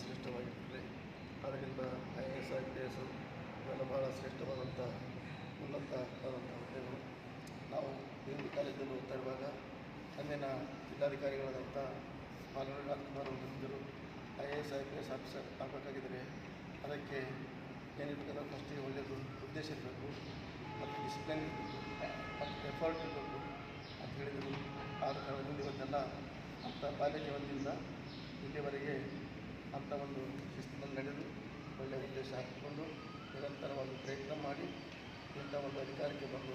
ಶ್ರೇಷ್ಠವಾಗಿರ್ತದೆ. ಆದ್ದರಿಂದ IAS IPS ಇವೆಲ್ಲ ಭಾಳ ಶ್ರೇಷ್ಠವಾದಂಥ ಉನ್ನತವಾದಂಥ ಹುದ್ದೆಗಳು. ನಾವು ಹಿಂದೂ ಕಾಲೇಜಲ್ಲಿ ಓದ್ತಾ ಇರುವಾಗ ಅಂದಿನ ಜಿಲ್ಲಾಧಿಕಾರಿಗಳಾದಂಥ ಮಾನವೀಯ ರಾಜ್ಕುಮಾರ್ ಅವರು IAS IPS ಆಫೀಸರ್ ಆಗಬೇಕಾಗಿದ್ದರೆ ಅದಕ್ಕೆ ಏನಿರ್ತದೆ, ಫಸ್ಟಿಗೆ ಒಳ್ಳೆಯದು ಉದ್ದೇಶ ಇರಬೇಕು ಮತ್ತು ಡಿಸಿಪ್ಲಿನ್ ಇರಬೇಕು ಮತ್ತು ಎಫರ್ಟ್ ಇರಬೇಕು ಅಂತ ಹೇಳಿದರು. ಆದ ಕಾರಣದಿಂದ ಇವತ್ತೆಲ್ಲ ಅಂಥ ಬಾಲ್ಯ ಜೀವನದಿಂದ ಇಲ್ಲಿವರೆಗೆ ಅಂಥ ಒಂದು ಶಿಸ್ತಿನಲ್ಲಿ ನಡೆದು ಒಳ್ಳೆಯ ಉದ್ದೇಶ ಹಾಕಿಕೊಂಡು ನಿರಂತರವಾಗಿ ಪ್ರಯತ್ನ ಮಾಡಿ ಇಂಥ ಒಂದು ಅಧಿಕಾರಕ್ಕೆ ಬಂದು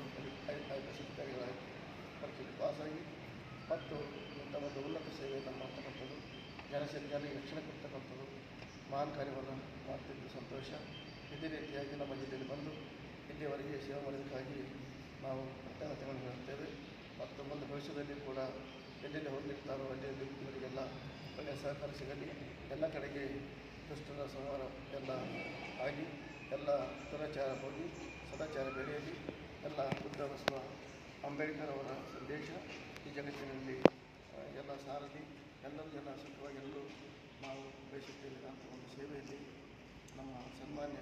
IPS ಅಧಿಕಾರಿಗಳಾಗಿ ಪರೀಕ್ಷೆಗೆ ಪಾಸಾಗಿ ಮತ್ತು ಇಂಥ ಒಂದು ಉನ್ನತ ಸೇವೆಯನ್ನು ಮಾಡ್ತಕ್ಕಂಥದ್ದು, ಜನರಿಗೆ ರಕ್ಷಣೆ ಕೊಡ್ತಕ್ಕಂಥದ್ದು ಮಹಾನ್ ಕಾರ್ಯವನ್ನು ಮಾಡ್ತಿದ್ದು ಸಂತೋಷ. ಇದೇ ರೀತಿಯಾಗಿ ನಮ್ಮ ಜಿಲ್ಲೆಯಲ್ಲಿ ಬಂದು ಇಲ್ಲಿಯವರೆಗೆ ಸೇವೆ ಮಾಡೋದಕ್ಕಾಗಿ ನಾವು ಕೃತಜ್ಞತೆಗಳನ್ನು ಹೇಳುತ್ತೇವೆ. ಮತ್ತು ಮುಂದೆ ಭವಿಷ್ಯದಲ್ಲಿ ಕೂಡ ಎಲ್ಲೆಲ್ಲಿ ಹೋಗಲಿರ್ತಾರೋ ಅಲ್ಲಿ ಇವರಿಗೆಲ್ಲ ಒಳ್ಳೆಯ ಸಹಕಾರ ಸಿಗಲಿ. ಎಲ್ಲ ಕಡೆಗೆ ದುಷ್ಟರ ಸಂಹಾರ ಎಲ್ಲ ಆಗಿ ಎಲ್ಲ ದುರಾಚಾರ ಹೋಗಿ ಸದಾಚಾರ ಬೆಳೆಯಲಿ. ಎಲ್ಲ ಬುದ್ಧ ಬಸವ ಅಂಬೇಡ್ಕರ್ ಅವರ ಸಂದೇಶ ಈ ಜಗತ್ತಿನಲ್ಲಿ ಎಲ್ಲ ಸಾರಲಿ. ಎಲ್ಲರೂ ಜನ ಸುಖವಾಗಿರಲು ನಾವು ಬಯಸುತ್ತೇವೆ. ಅಂತ ಒಂದು ಸೇವೆಯಲ್ಲಿ ನಮ್ಮ ಸನ್ಮಾನ್ಯ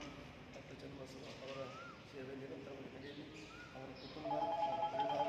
ಡಾಕ್ಟರ್ ಚನ್ನಬಸವ ಅವರ ಸೇವೆ ನಿರಂತರವಾಗಿ ನಡೆಯಲಿ. ಅವರ ಕುಟುಂಬ, ಅವರ ಪರಿವಾರ